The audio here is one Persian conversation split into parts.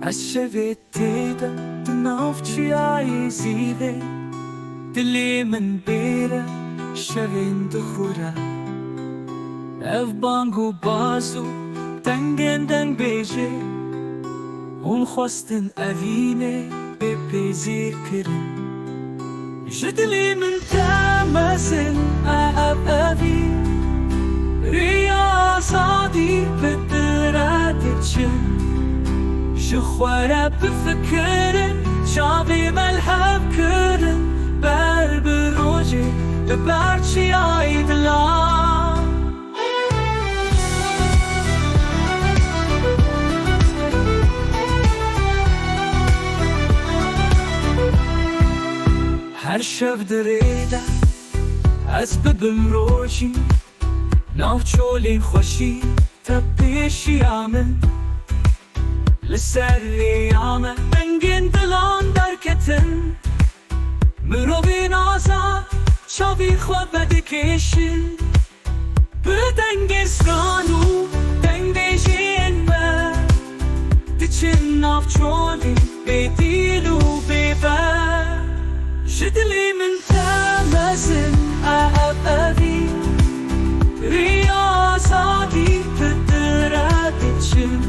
عالشبت تيدا تنافشي عايزيدي دلي من بيرا شغين دخورا اف بانگو بازو تنگن دن بیجه اون خواستن اوینه به پیزیر کرن جدلی من تمسن اعب اوی رياضادي بدراتي تشن شخوارا بفكرن شعبي ملحب كرن بر بروجي ببارشي عيدلان هر شب دريدا أسبب مروجي نافچولین خوشی تا پیشی آمن لسری آمن بنگین دلان درکتن مروبین آزاد چاوی خواب بدکشن بدنگ سرانو دنگ بیجین من دیچن نافچولین بیدیلو بیبر جدلی من تمزن اعب اوی رياضادي بدراتي تشن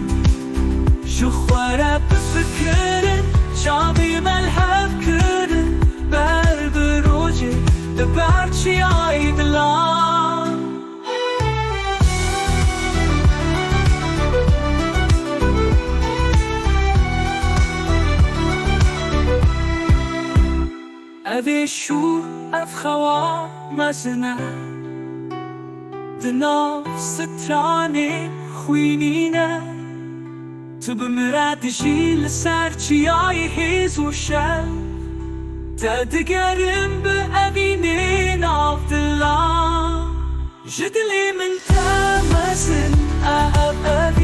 شخوارا بفكرن شعبي ملحب كرن بر بروجي لبارشي عيدلان أبي شو أفخوا مزنا دناف ستراني خوينينا تبمرات جيل سارتشي عيهز وشال تدقرم بأبينين عبدالله جدلي من تمسن أب أبي